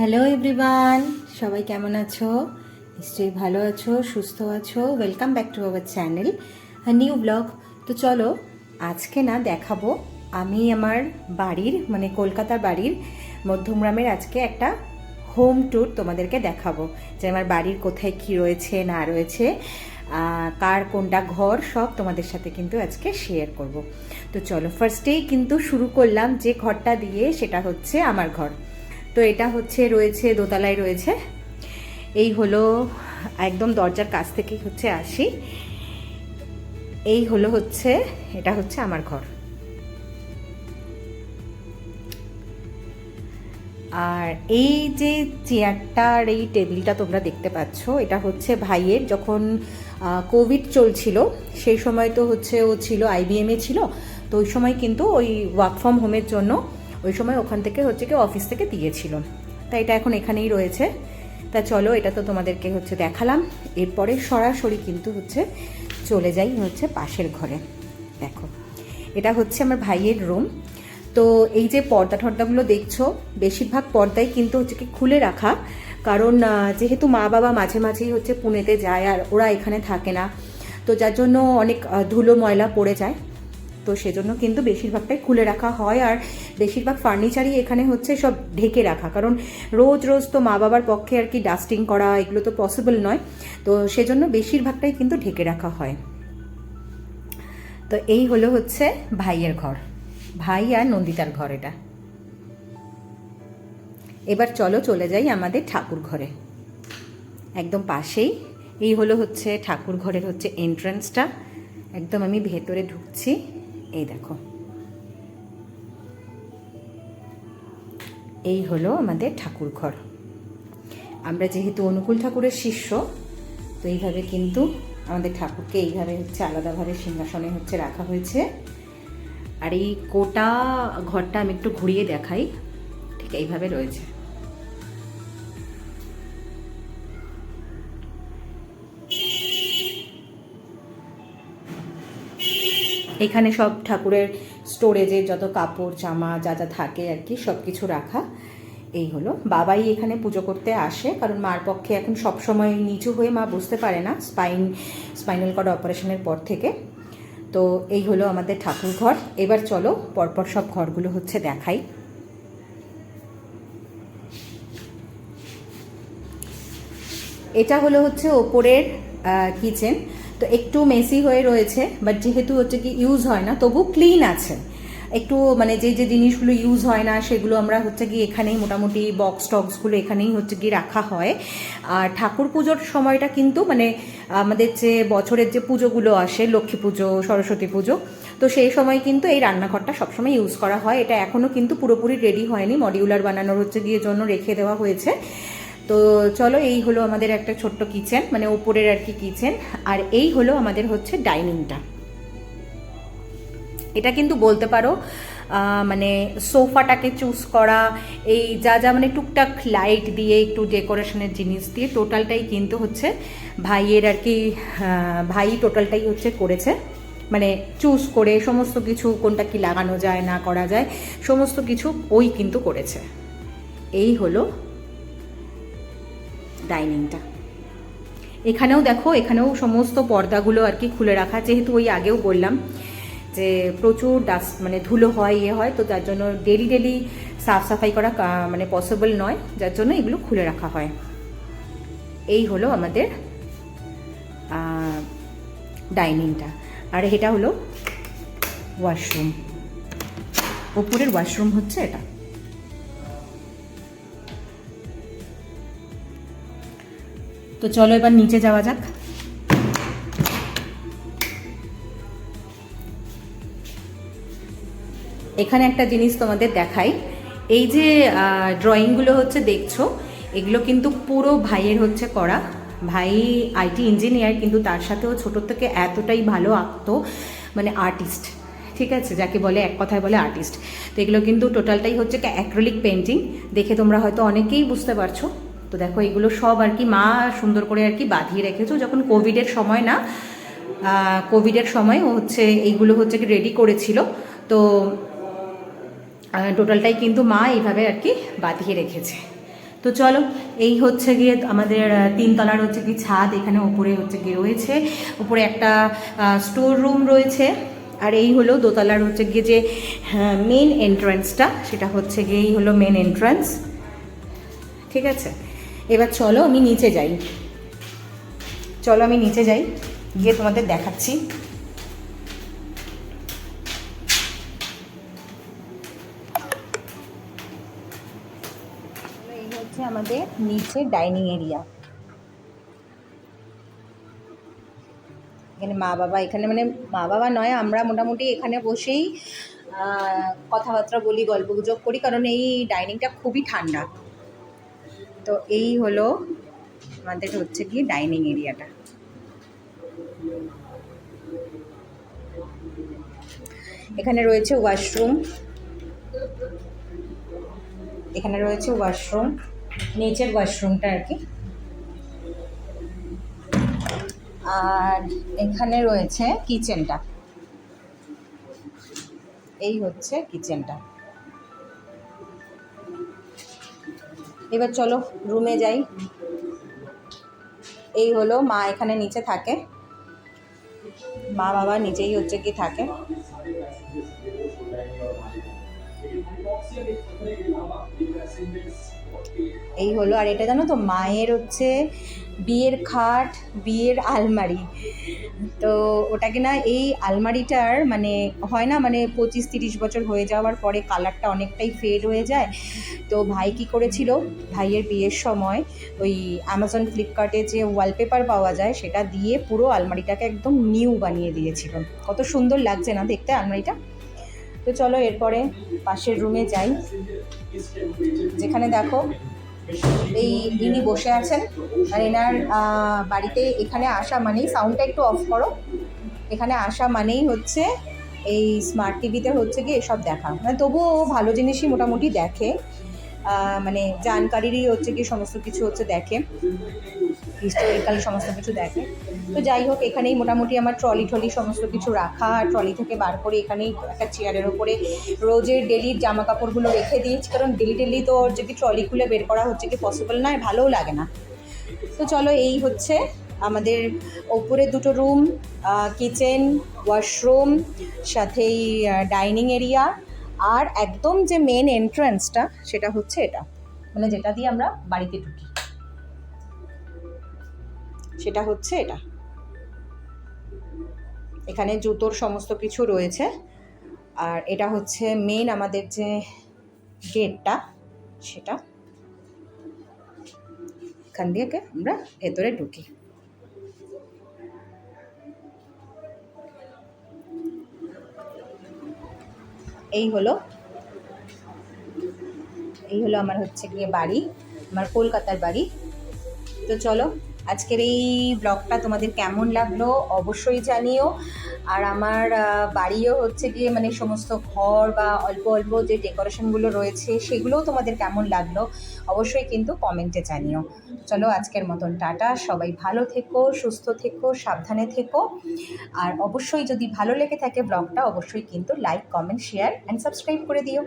Hello everyone, সবাই কেমন আছো? নিশ্চয়ই ভালো আছো, সুস্থ আছো। Welcome back to our channel new blog. তো চলো আজকে না দেখাবো আমি আমার বাড়ির মানে কলকাতার বাড়ির মধ্যমগ্রামের আজকে একটা হোম ট্যুর তোমাদেরকে দেখাবো, যে আমার বাড়ির কোথায় কি রয়েছে না রয়েছে, কার কোনটা ঘর সব তোমাদের সাথে কিন্তু আজকে শেয়ার করব। তো চলো ফার্স্টেই কিন্তু শুরু করলাম যে ঘরটা দিয়ে, সেটা হচ্ছে আমার ঘর। তো এটা হচ্ছে রয়েছে দোতলায় রয়েছে। এই হলো একদম দরজার কাছ থেকেই হচ্ছে আসি, এই হলো হচ্ছে এটা হচ্ছে আমার ঘর। আর এই যে চেয়ারটা আর এই টেবিলটা তোমরা দেখতে পাচ্ছ, এটা হচ্ছে ভাইয়ের যখন কোভিড চলছিল সেই সময়। তো হচ্ছে ও ছিল আইবিএমে ছিল, তো ওই সময় কিন্তু ওই ওয়ার্ক ফ্রম হোমের জন্য ওই সময় ওখান থেকে হচ্ছে কি অফিস থেকে দিয়েছিল। তাই এটা এখন এখানেই রয়েছে। তা চলো এটা তো তোমাদেরকে হচ্ছে দেখালাম, এরপরে সরাসরি কিন্তু হচ্ছে চলে যাই হচ্ছে পাশের ঘরে। দেখো এটা হচ্ছে আমার ভাইয়ের রুম। তো এই যে পর্দা টর্দাগুলো দেখছো, বেশিরভাগ পর্দাই কিন্তু হচ্ছে কি খুলে রাখা, কারণ যেহেতু মা বাবা মাঝে মাঝেই হচ্ছে পুনেতে যায় আর ওরা এখানে থাকে না, তো যার জন্য অনেক ধুলো ময়লা পড়ে যায়। তো সেজন্য কিন্তু বেশিরভাগটাই খুলে রাখা হয়, আর বেশিরভাগ ফার্নিচারই এখানে হচ্ছে সব ঢেকে রাখা, কারণ রোজ রোজ তো মা বাবার পক্ষে আর কি ডাস্টিং করা এগুলো তো পসিবল নয়। তো সেজন্য বেশিরভাগটাই কিন্তু ঢেকে রাখা হয়। তো এই হলো হচ্ছে ভাইয়ের ঘর, ভাই আর নন্দিতার ঘর এটা। এবার চলো চলে যাই আমাদের ঠাকুর ঘরে, একদম পাশেই। এই হলো হচ্ছে ঠাকুর ঘরের হচ্ছে এন্ট্রান্সটা, একদম আমি ভেতরে ঢুকছি। এই দেখো এই হলো আমাদের ঠাকুর ঘর। আমরা যেহেতু অনুকূল ঠাকুরের শিষ্য, তো এইভাবে কিন্তু আমাদের ঠাকুরকে এইভাবে হচ্ছে আলাদাভাবে সিংহাসনে হচ্ছে রাখা হয়েছে। আর এই গোটা ঘরটা আমি একটু ঘুরিয়ে দেখাই, ঠিক এইভাবে রয়েছে। এখানে সব ঠাকুরের স্টোরেজে যত কাপড় জামা যা যা থাকে আর কি সব কিছু রাখা। এই হলো, বাবাই এখানে পুজো করতে আসে, কারণ মার পক্ষে এখন সবসময় নিচু হয়ে মা বুঝতে পারে না, স্পাইনাল কর্ড অপারেশনের পর থেকে। তো এই হলো আমাদের ঠাকুর ঘর। এবার চলো পরপর সব ঘরগুলো হচ্ছে দেখাই। এটা হলো হচ্ছে ওপরের কিচেন। তো একটু মেসি হয়ে রয়েছে, বাট যেহেতু হচ্ছে কি ইউজ হয় না তবু ক্লিন আছে। একটু মানে যে যে জিনিসগুলো ইউজ হয় না সেগুলো আমরা হচ্ছে কি এখানেই মোটামুটি বক্স টক্সগুলো এখানেই হচ্ছে কি রাখা হয়। আর ঠাকুর পুজোর সময়টা কিন্তু মানে আমাদের যে বছরের যে পুজোগুলো আসে, লক্ষ্মী পুজো সরস্বতী পুজো, তো সেই সময় কিন্তু এই রান্নাঘরটা সবসময় ইউজ করা হয়। এটা এখনও কিন্তু পুরোপুরি রেডি হয়নি, মডিউলার বানানোর হচ্ছে গিয়ে জন্য রেখে দেওয়া হয়েছে। তো চলো এই হলো আমাদের একটা ছোট্ট কিচেন, মানে ওপরের আর কি কিচেন। আর এই হলো আমাদের হচ্ছে ডাইনিংটা। এটা কিন্তু বলতে পারো মানে সোফাটাকে চুজ করা, এই যা যা মানে টুকটাক লাইট দিয়ে একটু ডেকোরেশনের জিনিস দিয়ে টোটালটাই কিন্তু হচ্ছে ভাইয়ের আর কি, ভাই টোটালটাই হচ্ছে করেছে, মানে চুজ করে সমস্ত কিছু কোনটা কি লাগানো যায় না করা যায় সমস্ত কিছু ওই কিন্তু করেছে। এই হলো ডাইনিংটা। এখানেও দেখো, এখানেও সমস্ত পর্দাগুলো আর কি খুলে রাখা, যেহেতু ওই আগেও বললাম যে প্রচুর ডাস্ট মানে ধুলো হয় ইয়ে হয়, তো তার জন্য ডেলি ডেলি সাফ সাফাই করা মানে পসিবল নয়, যার জন্য এগুলো খুলে রাখা হয়। এই হলো আমাদের ডাইনিংটা। আর এটা হলো ওয়াশরুম, ওপরের ওয়াশরুম হচ্ছে এটা। তো চলো এবার নিচে যাওয়া যাক। এখানে একটা জিনিস তোমাদের দেখাই, এই যে ড্রয়িংগুলো হচ্ছে দেখছো, এগুলো কিন্তু পুরো ভাইয়ের হচ্ছে করা। ভাই আইটি ইঞ্জিনিয়ার, কিন্তু তার সাথেও ছোটোর থেকে এতটাই ভালো আঁকতো, মানে আর্টিস্ট, ঠিক আছে, যাকে বলে এক কথায় বলে আর্টিস্ট। তো এগুলো কিন্তু টোটালটাই হচ্ছে অ্যাক্রিলিক পেন্টিং, দেখে তোমরা হয়তো অনেকেই বুঝতে পারছো। তো দেখো এগুলো সব আর কি মা সুন্দর করে আর কি বাঁধিয়ে রেখেছো, যখন কোভিডের সময় না, কোভিডের সময় ও হচ্ছে এইগুলো হচ্ছে কি রেডি করেছিল। তো টোটালটাই কিন্তু মা এইভাবে আর কি বাঁধিয়ে রেখেছে। তো চলো, এই হচ্ছে গিয়ে আমাদের 3 তলার হচ্ছে কি ছাদ। এখানে ওপরে হচ্ছে গিয়ে রয়েছে, উপরে একটা স্টোর রুম রয়েছে। আর এই হলো দোতলার হচ্ছে গিয়ে যে মেন এন্ট্রান্সটা, সেটা হচ্ছে গিয়ে এই হলো মেন এন্ট্রান্স। ঠিক আছে, এবার চলো আমি নিচে যাই। চলো আমি নিচে যাই, গিয়ে তোমাদের দেখাচ্ছি। এই হচ্ছে আমাদের নিচে ডাইনিং এরিয়া। এখানে মা বাবা, এখানে মানে মা বাবা নয়, আমরা মোটামুটি এখানে বসেই কথাবার্তা বলি, গল্পগুজব করি, কারণ এই ডাইনিংটা খুবই ঠান্ডা। তো এই হলো আমাদের হচ্ছে কি ডাইনিং এরিয়াটা। এখানে রয়েছে ওয়াশরুম, এখানে রয়েছে ওয়াশরুম, নিচের ওয়াশরুমটা আর কি। আর এখানে রয়েছে কিচেনটা, এই হচ্ছে কিচেনটা। এবার চলো রুমে যাই। এই হলো মা এখানে নিচে থাকে, মা বাবা নিচেই হচ্ছে কি থাকে। এই হলো, আর এটা জানো তো মায়ের হচ্ছে বিয়ের খাট, বিয়ের আলমারি। তো ওটাকে না, এই আলমারিটার মানে হয় না, মানে 25-30 বছর হয়ে যাওয়ার পরে কালারটা অনেকটাই ফেড হয়ে যায়। তো ভাই কী করেছিল, ভাইয়ের বিয়ের সময় ওই অ্যামাজন ফ্লিপকার্টে যে ওয়ালপেপার পাওয়া যায় সেটা দিয়ে পুরো আলমারিটাকে একদম নিউ বানিয়ে দিয়েছিল। কত সুন্দর লাগছে না দেখতে আলমারিটা। তো চলো এরপরে পাশের রুমে যাই, যেখানে দেখো এই ইনি বসে আছেন। আর এনার বাড়িতে এখানে আসা মানেই, সাউন্ডটা একটু অফ করো, এখানে আসা মানেই হচ্ছে এই স্মার্ট টিভিতে হচ্ছে কি এসব দেখা, মানে তবুও ভালো জিনিসই মোটামুটি দেখে, মানে জানকারিরই হচ্ছে কি সমস্ত কিছু হচ্ছে দেখে, হিস্টোরিক্যাল সমস্ত কিছু দেখে। তো যাই হোক, এখানেই মোটামুটি আমার ট্রলি ট্রলি সমস্ত কিছু রাখা, আর ট্রলি থেকে বার করে এখানেই একটা চেয়ারের ওপরে রোজের ডেলির জামা কাপড়গুলো রেখে দিয়েছি, কারণ ডেলি ডেলি তো হচ্ছে কি ট্রলি খুলে বের করা হচ্ছে কি পসিবল নয়, ভালোও লাগে না। তো চলো, এই হচ্ছে আমাদের ওপরে 2টো রুম, কিচেন, ওয়াশরুম, সাথেই ডাইনিং এরিয়া, আর একদম যে মেন এন্ট্রান্সটা সেটা হচ্ছে এটা, মানে যেটা দিয়ে আমরা বাড়িতে ঢুকি সেটা হচ্ছে এটা। এখানে জুতোর সমস্ত কিছু রয়েছে। আর এটা হচ্ছে মেন আমাদের যে গেটটা, সেটা এখান দিয়ে আমরা ভেতরে ঢুকি। এই হলো আমার হচ্ছে গিয়ে বাড়ি, আমার কলকাতার বাড়ি। তো চলো, আজকের এই ব্লগটা তোমাদের কেমন লাগলো অবশ্যই জানিও। আর আমার বাড়িও হচ্ছে গিয়ে মানে সমস্ত ঘর বা অল্প অল্প যে ডেকোরেশনগুলো রয়েছে সেগুলোও তোমাদের কেমন লাগলো অবশ্যই কিন্তু কমেন্টে জানিও। চলো আজকের মতন টাটা, সবাই ভালো থেকো, সুস্থ থেকো, সাবধানে থেকো। আর অবশ্যই যদি ভালো লেগে থাকে ব্লগটা অবশ্যই কিন্তু like, comment, share and subscribe করে দিও।